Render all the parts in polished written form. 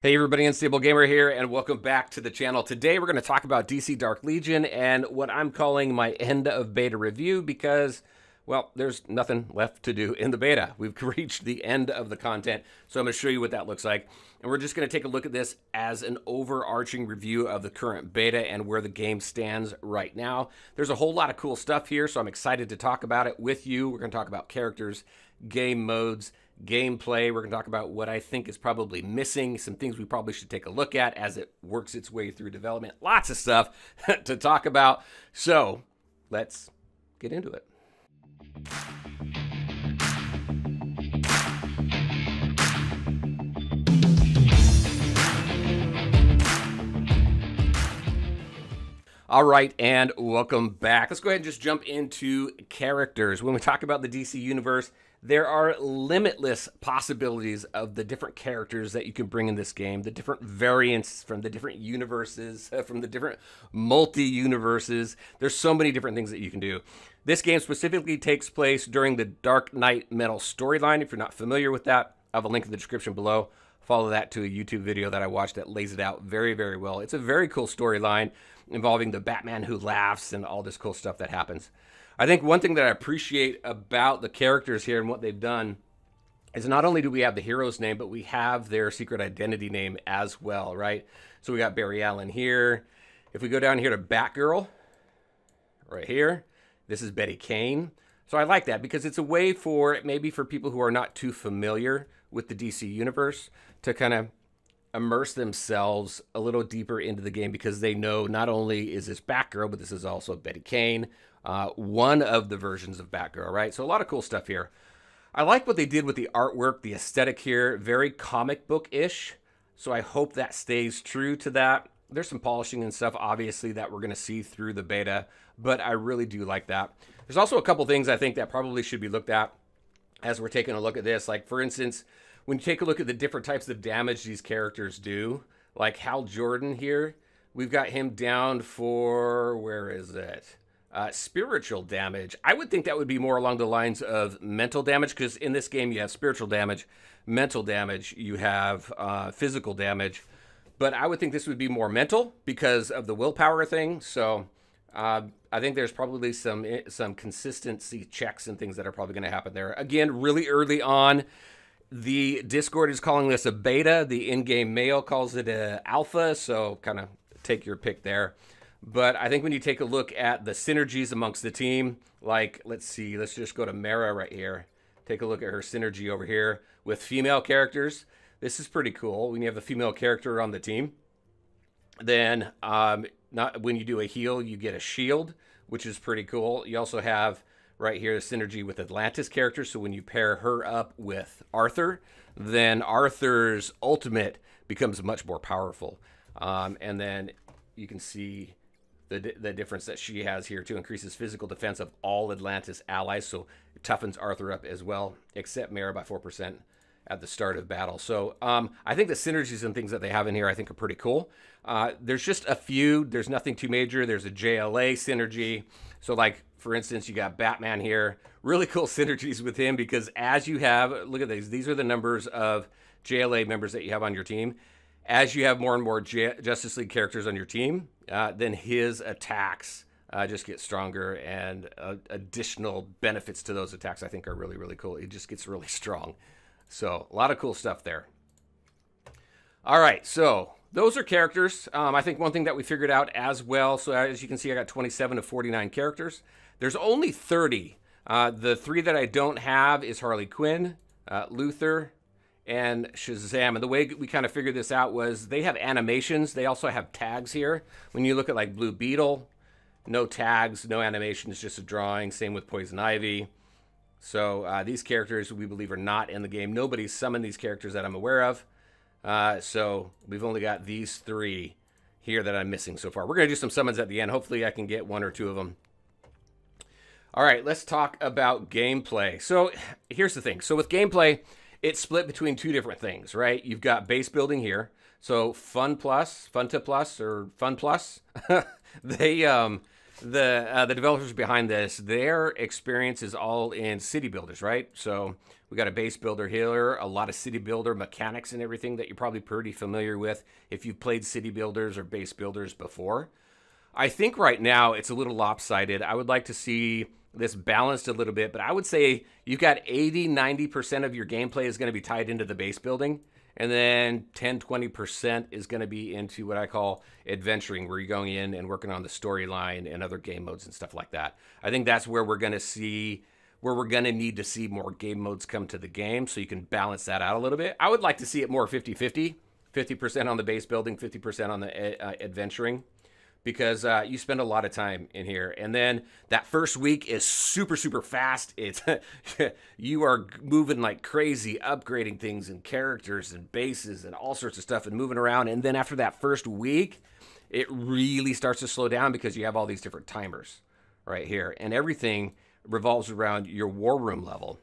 Hey everybody, Unstable Gamer here, and welcome back to the channel. Today we're going to talk about DC Dark Legion and what I'm calling my end of beta review because, well, there's nothing left to do in the beta. We've reached the end of the content, so I'm going to show you what that looks like. And we're just going to take a look at this as an overarching review of the current beta and where the game stands right now. There's a whole lot of cool stuff here, so I'm excited to talk about it with you. We're going to talk about characters, game modes, gameplay. We're going to talk about what I think is probably missing, some things we probably should take a look at as it works its way through development. Lots of stuff to talk about. So let's get into it. All right, and welcome back. Let's go ahead and just jump into characters. When we talk about the DC Universe, there are limitless possibilities of the different characters that you can bring in this game, the different variants from the different universes, from the different multi-universes. There's so many different things that you can do. This game specifically takes place during the Dark Knight Metal storyline. If you're not familiar with that, I have a link in the description below. Follow that to a YouTube video that I watched that lays it out very, very well. It's a very cool storyline involving the Batman who laughs and all this cool stuff that happens. I think one thing that I appreciate about the characters here and what they've done is not only do we have the hero's name, but we have their secret identity name as well, right? So we got Barry Allen here. If we go down here to Batgirl, right here, this is Betty Kane. So I like that because it's a way for maybe for people who are not too familiar with the DC universe to kind of immerse themselves a little deeper into the game because they know not only is this Batgirl, but this is also Betty Kane, one of the versions of Batgirl, right? So a lot of cool stuff here. I like what they did with the artwork, the aesthetic here, very comic book-ish. So I hope that stays true to that. There's some polishing and stuff, obviously, that we're going to see through the beta, but I really do like that. There's also a couple things I think that probably should be looked at as we're taking a look at this. Like, for instance, when you take a look at the different types of damage these characters do, like Hal Jordan here, we've got him down for, where is it? Spiritual damage. I would think that would be more along the lines of mental damage because in this game you have spiritual damage, mental damage, you have physical damage. But I would think this would be more mental because of the willpower thing. So I think there's probably some consistency checks and things that are probably going to happen there. Again, really early on. The Discord is calling this a beta. The in-game mail calls it an alpha, so kind of take your pick there. But I think when you take a look at the synergies amongst the team, like, let's see, let's just go to Mara right here. Take a look at her synergy over here with female characters. This is pretty cool when you have a female character on the team. Then not when you do a heal, you get a shield, which is pretty cool. You also have right here, the synergy with Atlantis characters. So when you pair her up with Arthur, then Arthur's ultimate becomes much more powerful. And then you can see the difference that she has here too. Increases physical defense of all Atlantis allies. So it toughens Arthur up as well, except Mara by 4% at the start of battle. So I think the synergies and things that they have in here I think are pretty cool. There's just a few. There's nothing too major. There's a JLA synergy. So like, for instance, you got Batman here. Really cool synergies with him because as you have, look at these are the numbers of JLA members that you have on your team. As you have more and more Justice League characters on your team, then his attacks just get stronger and additional benefits to those attacks I think are really, really cool. It just gets really strong. So a lot of cool stuff there. All right, so those are characters. I think one thing that we figured out as well, so as you can see, I got 27 of 49 characters. There's only 30. The 3 that I don't have is Harley Quinn, Luthor, and Shazam. And the way we kind of figured this out was they have animations. They also have tags here. When you look at like Blue Beetle, no tags, no animations, just a drawing. Same with Poison Ivy. So these characters we believe are not in the game. Nobody's summoned these characters that I'm aware of. So we've only got these 3 here that I'm missing so far. We're going to do some summons at the end. Hopefully I can get 1 or 2 of them. All right, let's talk about gameplay. So here's the thing. So with gameplay, it's split between 2 different things, right? You've got base building here. So Fun to Plus, or Fun Plus, they the developers behind this, their experience is all in city builders, right? So we got a base builder here, a lot of city builder mechanics and everything that you're probably pretty familiar with if you've played city builders or base builders before. I think right now it's a little lopsided. I would like to see this balanced a little bit, but I would say you've got 80-90% of your gameplay is going to be tied into the base building. And then 10-20% is going to be into what I call adventuring, where you're going in and working on the storyline and other game modes and stuff like that. I think that's where we're going to see, where we're going to need to see more game modes come to the game, so you can balance that out a little bit. I would like to see it more 50-50, 50% on the base building, 50% on the adventuring, because you spend a lot of time in here. And then that first week is super, super fast. It's you are moving like crazy, upgrading things and characters and bases and all sorts of stuff and moving around. And then after that first week, it really starts to slow down because you have all these different timers right here. And everything revolves around your war room level.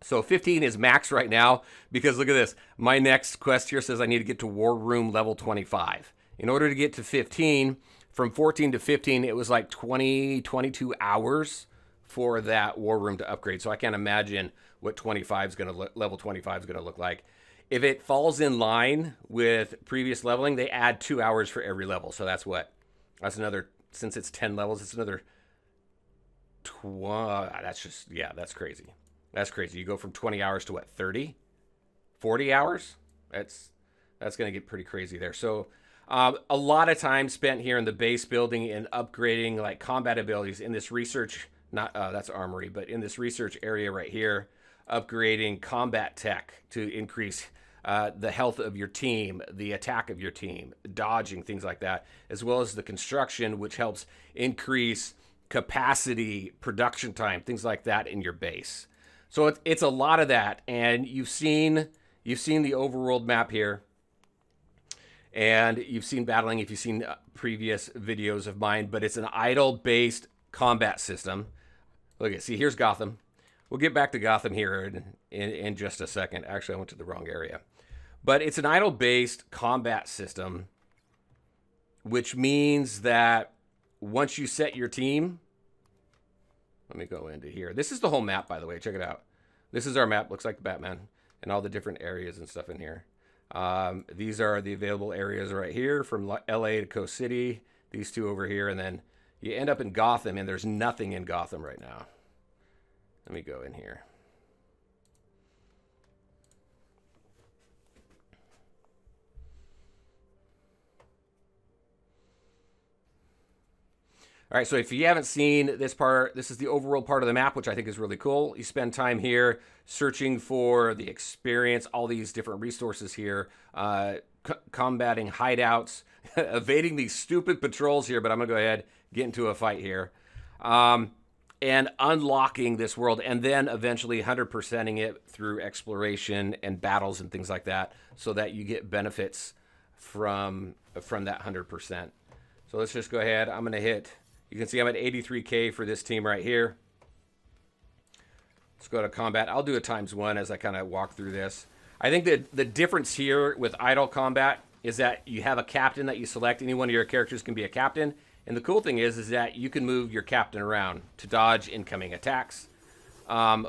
So 15 is max right now because look at this. My next quest here says I need to get to war room level 25. In order to get to 15, from 14 to 15, it was like 20, 22 hours for that war room to upgrade. So I can't imagine what 25 is going to level 25 is going to look like. If it falls in line with previous leveling, they add 2 hours for every level. So that's what? That's another, since it's 10 levels, it's another that's just, yeah, that's crazy. That's crazy. You go from 20 hours to what, 30? 40 hours? That's going to get pretty crazy there. So a lot of time spent here in the base building and upgrading like combat abilities in this research, not that's armory, but in this research area right here, upgrading combat tech to increase the health of your team, the attack of your team, dodging, things like that, as well as the construction, which helps increase capacity, production time, things like that in your base. So it's a lot of that, and you've seen the overworld map here. And you've seen battling if you've seen previous videos of mine, but it's an idle-based combat system. Look at, see, here's Gotham. We'll get back to Gotham here in just a second. Actually, I went to the wrong area. But it's an idle-based combat system, which means that once you set your team, let me go into here. This is the whole map, by the way. Check it out. This is our map. Looks like Batman and all the different areas and stuff in here. These are the available areas right here from LA to Coast City, these two over here, and then you end up in Gotham, and there's nothing in Gotham right now. Let me go in here. All right, so if you haven't seen this part, this is the overworld part of the map, which I think is really cool. You spend time here searching for the experience, all these different resources here, combating hideouts, evading these stupid patrols here, but I'm going to go ahead, get into a fight here, and unlocking this world, and then eventually 100%ing it through exploration and battles and things like that, so that you get benefits from that 100%. So let's just go ahead. I'm going to hit... You can see I'm at 83K for this team right here. Let's go to combat. I'll do a ×1 as I kind of walk through this. I think that the difference here with idle combat is that you have a captain that you select. Any one of your characters can be a captain. And the cool thing is that you can move your captain around to dodge incoming attacks.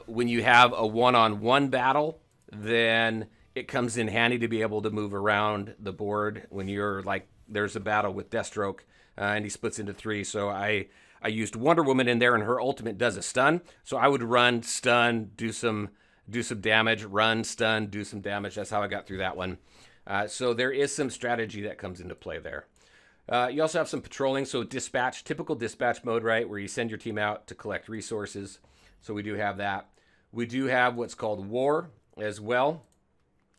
When you have a one-on-one battle, then it comes in handy to be able to move around the board when you're like, there's a battle with Deathstroke. And he splits into 3. So I used Wonder Woman in there, and her ultimate does a stun. So I would run, stun, do some damage, run, stun, do some damage. That's how I got through that one. So there is some strategy that comes into play there. You also have some patrolling. So dispatch, typical dispatch mode, right, where you send your team out to collect resources. So we do have that. We do have what's called war as well.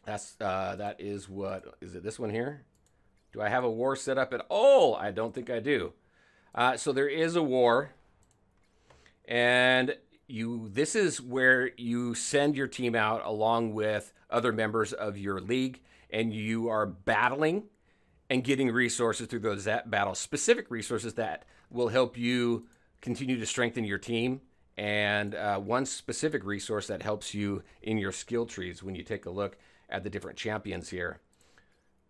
That is what is it? This one here. Do I have a war set up at all? I don't think I do. So there is a war. And this is where you send your team out along with other members of your league. And you are battling and getting resources through those battles. Specific resources that will help you continue to strengthen your team. And one specific resource that helps you in your skill trees when you take a look at the different champions here.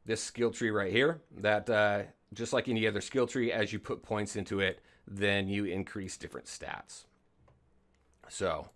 This skill tree right here, that just like any other skill tree, as you put points into it, then you increase different stats. So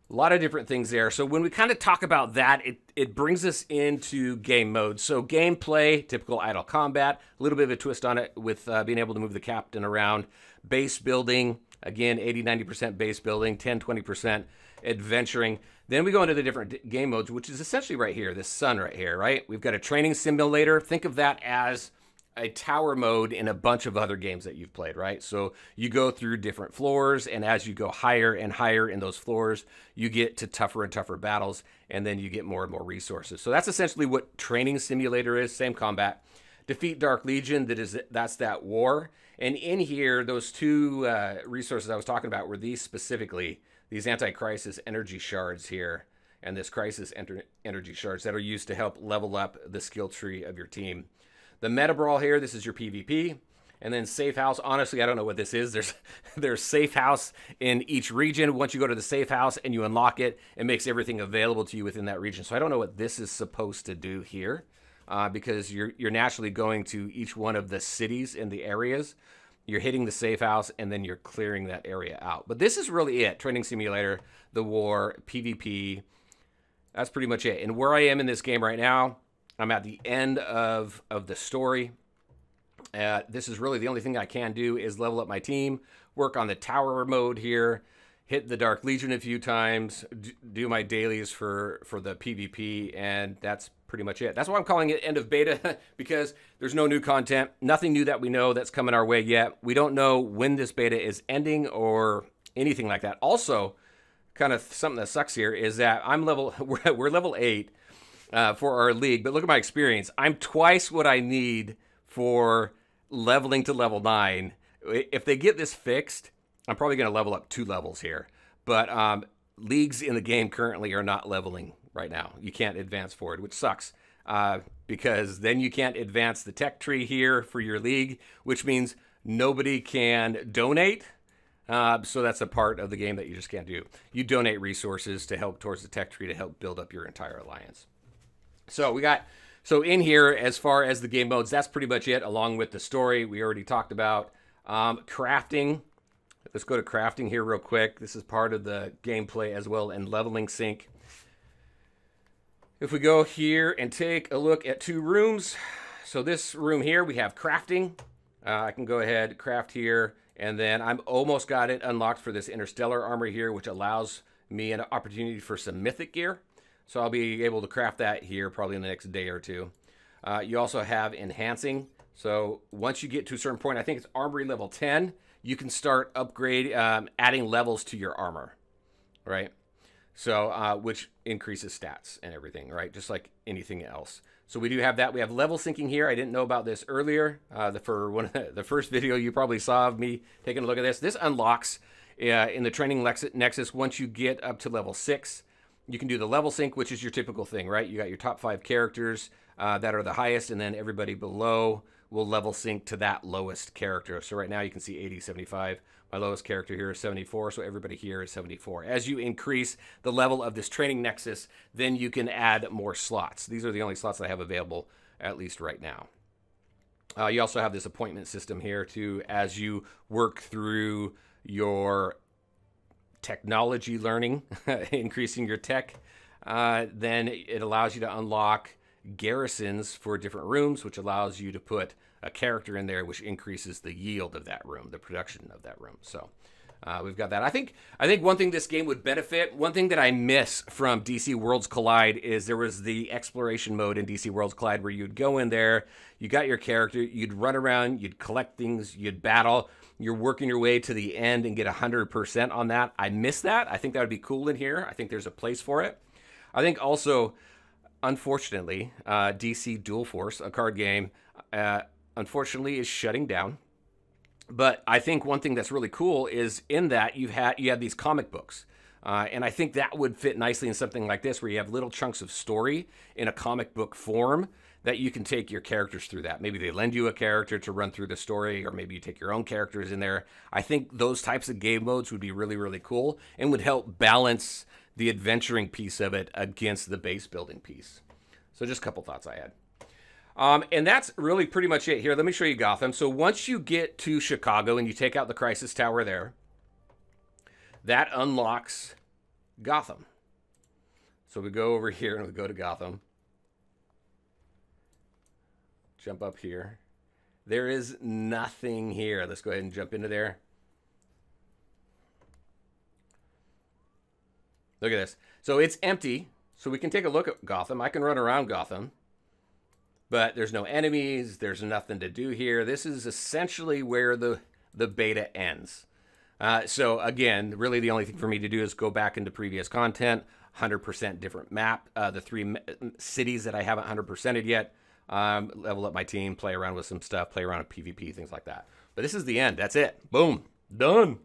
a lot of different things there. So when we kind of talk about that, it brings us into game mode. So gameplay, typical idle combat, a little bit of a twist on it with being able to move the captain around. Base building, again, 80-90% base building, 10-20% adventuring. Then we go into the different game modes, which is essentially right here, this sun right here, right? We've got a training simulator. Think of that as a tower mode in a bunch of other games that you've played, right? So you go through different floors, and as you go higher and higher in those floors, you get to tougher and tougher battles, and then you get more and more resources. So that's essentially what training simulator is, same combat. Defeat Dark Legion, that's that war. And in here, those two resources I was talking about were these specifically, these anti-crisis energy shards here, and this crisis energy shards that are used to help level up the skill tree of your team. The Meta Brawl here, this is your PvP. And then Safe House, honestly, I don't know what this is. There's Safe House in each region. Once you go to the Safe House and you unlock it, it makes everything available to you within that region. So I don't know what this is supposed to do here because you're naturally going to each one of the cities and the areas. You're hitting the Safe House, and then you're clearing that area out. But this is really it. Training Simulator, the war, PvP. That's pretty much it. And where I am in this game right now, I'm at the end of the story. This is really the only thing I can do is level up my team, work on the tower mode here, hit the Dark Legion a few times, do my dailies for the PvP, and that's pretty much it. That's why I'm calling it end of beta, because there's no new content, nothing new that we know that's coming our way yet. We don't know when this beta is ending or anything like that. Also, kind of something that sucks here is that we're level 8. For our league, but look at my experience. I'm twice what I need for leveling to level 9. If they get this fixed, I'm probably going to level up 2 levels here. But leagues in the game currently are not leveling right now. You can't advance forward, which sucks because then you can't advance the tech tree here for your league, which means nobody can donate. So that's a part of the game that you just can't do. You donate resources to help towards the tech tree to help build up your entire alliance. So in here, as far as the game modes, that's pretty much it, along with the story we already talked about. Crafting. Let's go to crafting here real quick. This is part of the gameplay as well, and leveling sync. If we go here and take a look at 2 rooms. So this room here, we have crafting. I can go ahead, craft here, and then I'm almost got it unlocked for this interstellar armor here, which allows me an opportunity for some mythic gear. So I'll be able to craft that here probably in the next day or 2. You also have enhancing. So once you get to a certain point, I think it's armory level 10, you can start adding levels to your armor, right? So which increases stats and everything, right? Just like anything else. So we do have that. We have level syncing here. I didn't know about this earlier. For one of the first video you probably saw of me taking a look at this. This unlocks in the training nexus once you get up to level 6. You can do the level sync, which is your typical thing, right? You got your top 5 characters that are the highest, and then everybody below will level sync to that lowest character. So right now you can see 80, 75. My lowest character here is 74, so everybody here is 74. As you increase the level of this training nexus, then you can add more slots. These are the only slots that I have available, at least right now. You also have this appointment system here, too, as you work through your technology learning, increasing your tech, then it allows you to unlock garrisons for different rooms, which allows you to put a character in there, which increases the yield of that room, the production of that room. So we've got that. I think one thing this game would benefit, one thing that I miss from DC Worlds Collide is there was the exploration mode in DC Worlds Collide where you'd go in there, you got your character, you'd run around, you'd collect things, you'd battle. You're working your way to the end and get 100% on that. I miss that. I think that would be cool in here. I think there's a place for it. I think also, unfortunately, DC Dual Force, a card game, unfortunately is shutting down. But I think one thing that's really cool is in that you have these comic books. And I think that would fit nicely in something like this where you have little chunks of story in a comic book form that you can take your characters through that. Maybe they lend you a character to run through the story, or maybe you take your own characters in there. I think those types of game modes would be really, really cool and would help balance the adventuring piece of it against the base building piece. So just a couple thoughts I had. And that's really pretty much it here. Let me show you Gotham. So once you get to Chicago and you take out the Crisis Tower there, that unlocks Gotham. So we go over here and we go to Gotham. Jump up here. There is nothing here. Let's go ahead and jump into there. Look at this. So it's empty. So we can take a look at Gotham. I can run around Gotham. But there's no enemies. There's nothing to do here. This is essentially where the beta ends. So again, really the only thing for me to do is go back into previous content. 100% different map. The 3 cities that I haven't 100%ed yet. Level up my team, play around with some stuff, play around with PvP, things like that. But this is the end. That's it. Boom. Done.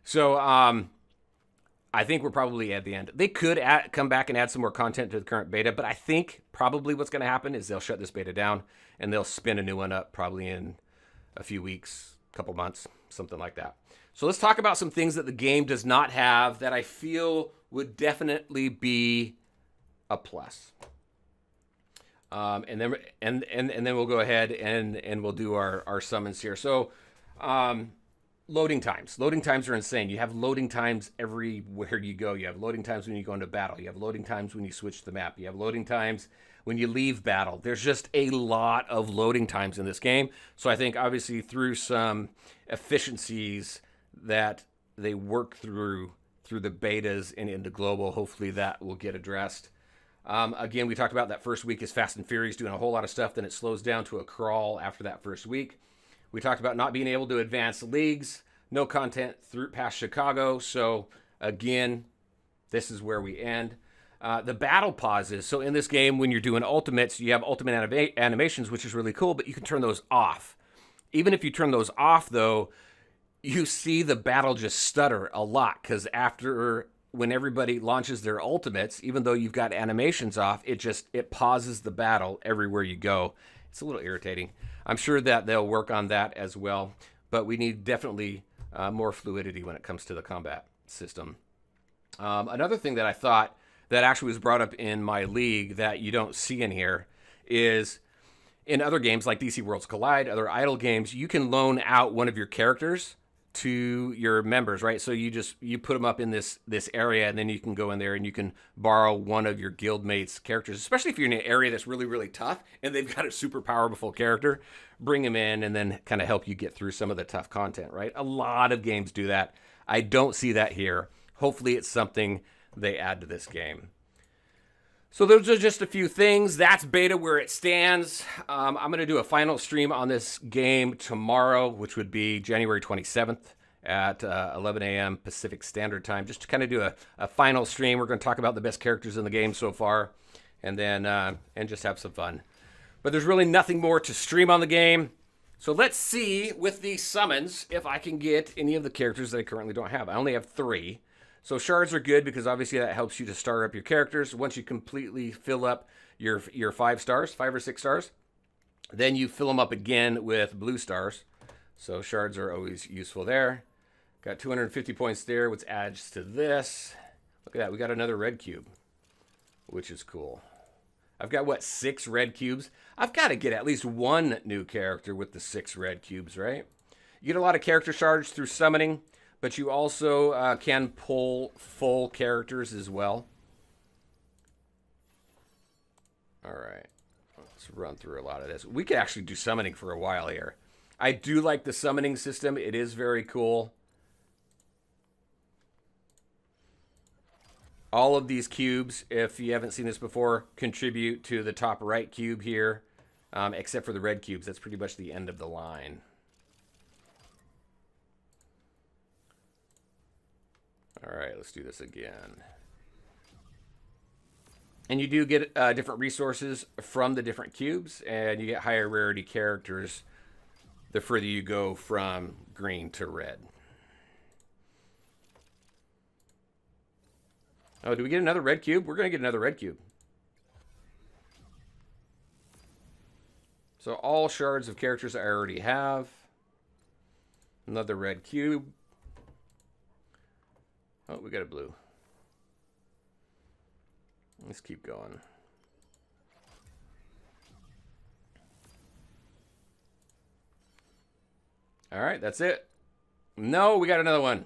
So I think we're probably at the end. They could come back and add some more content to the current beta, but I think probably what's going to happen is they'll shut this beta down and they'll spin a new one up probably in a few weeks, couple months, something like that. So let's talk about some things that the game does not have that I feel would definitely be a plus. And then we'll go ahead and we'll do our summons here. So loading times. Loading times are insane. You have loading times everywhere you go. You have loading times when you go into battle. You have loading times when you switch the map. You have loading times when you leave battle. There's just a lot of loading times in this game. So I think obviously through some efficiencies that they work through the betas and into global, hopefully that will get addressed. Again, we talked about that first week is Fast and Furious doing a whole lot of stuff. Then it slows down to a crawl after that first week. We talked about not being able to advance leagues, no content through past Chicago. So again, this is where we end. The battle pauses. So in this game, when you're doing ultimates, you have ultimate animations, which is really cool, but you can turn those off. Even if you turn those off, though, you see the battle just stutter a lot because when everybody launches their ultimates, even though you've got animations off, it pauses the battle everywhere you go. It's a little irritating. I'm sure that they'll work on that as well, but we need definitely more fluidity when it comes to the combat system. Another thing that I thought that actually was brought up in my league that you don't see in here is in other games like DC Worlds Collide, other idle games, you can loan out one of your characters to your members, right? So you put them up in this area, and then you can go in there and you can borrow one of your guildmates' characters, especially if you're in an area that's really, really tough and they've got a super powerful character. Bring them in and then kind of help you get through some of the tough content, right? A lot of games do that. I don't see that here. Hopefully it's something they add to this game. So those are just a few things. That's beta where it stands. I'm going to do a final stream on this game tomorrow, which would be January 27th at 11 a.m. Pacific Standard Time, just to kind of do a final stream. We're going to talk about the best characters in the game so far, and then and just have some fun. But there's really nothing more to stream on the game. So let's see with these summons if I can get any of the characters that I currently don't have. I only have 3. So shards are good because obviously that helps you to start up your characters. Once you completely fill up your 5 stars, 5 or 6 stars, then you fill them up again with blue stars. So shards are always useful there. Got 250 points there, which adds to this. Look at that, we got another red cube, which is cool. I've got, what, 6 red cubes? I've got to get at least 1 new character with the 6 red cubes, right? You get a lot of character shards through summoning, but you also can pull full characters as well. All right, let's run through a lot of this. We could actually do summoning for a while here. I do like the summoning system. It is very cool. All of these cubes, if you haven't seen this before, contribute to the top right cube here, except for the red cubes. That's pretty much the end of the line. All right, let's do this again. And you do get different resources from the different cubes, and you get higher rarity characters the further you go from green to red. Oh, do we get another red cube? We're going to get another red cube. So all shards of characters I already have. Another red cube. Oh, we got a blue. Let's keep going. All right, that's it. No, we got another one.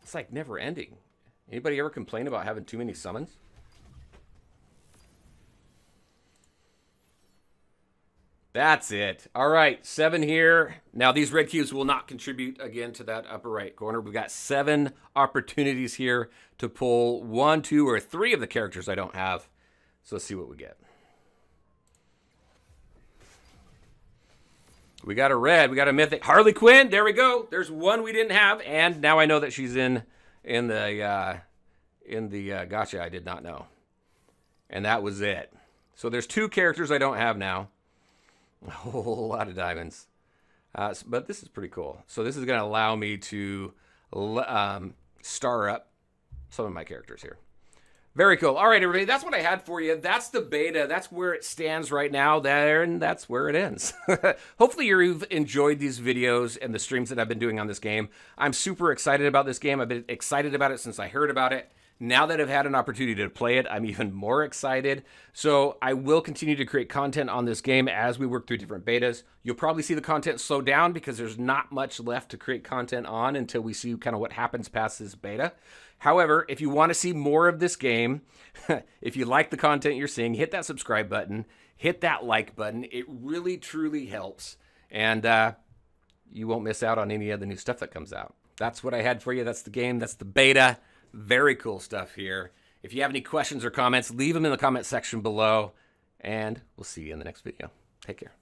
It's like never ending. Anybody ever complain about having too many summons? That's it. All right, 7 here. Now, these red cubes will not contribute again to that upper right corner. We've got 7 opportunities here to pull 1, 2, or 3 of the characters I don't have. So let's see what we get. We got a red. We got a mythic. Harley Quinn. There we go. There's one we didn't have, and now I know that she's in the gotcha. I did not know, and that was it. So there's 2 characters I don't have now. A whole lot of diamonds, but this is pretty cool. So this is going to allow me to star up some of my characters here. Very cool. All right, everybody, that's what I had for you. That's the beta. That's where it stands right now there, and that's where it ends. Hopefully you've enjoyed these videos and the streams that I've been doing on this game. I'm super excited about this game. I've been excited about it since I heard about it. Now that I've had an opportunity to play it, I'm even more excited. So I will continue to create content on this game as we work through different betas. You'll probably see the content slow down because there's not much left to create content on until we see kind of what happens past this beta. However, if you want to see more of this game, if you like the content you're seeing, hit that subscribe button, hit that like button. It really, truly helps. And you won't miss out on any of the new stuff that comes out. That's what I had for you. That's the game. That's the beta. Very cool stuff here. If you have any questions or comments, leave them in the comment section below, and we'll see you in the next video. Take care.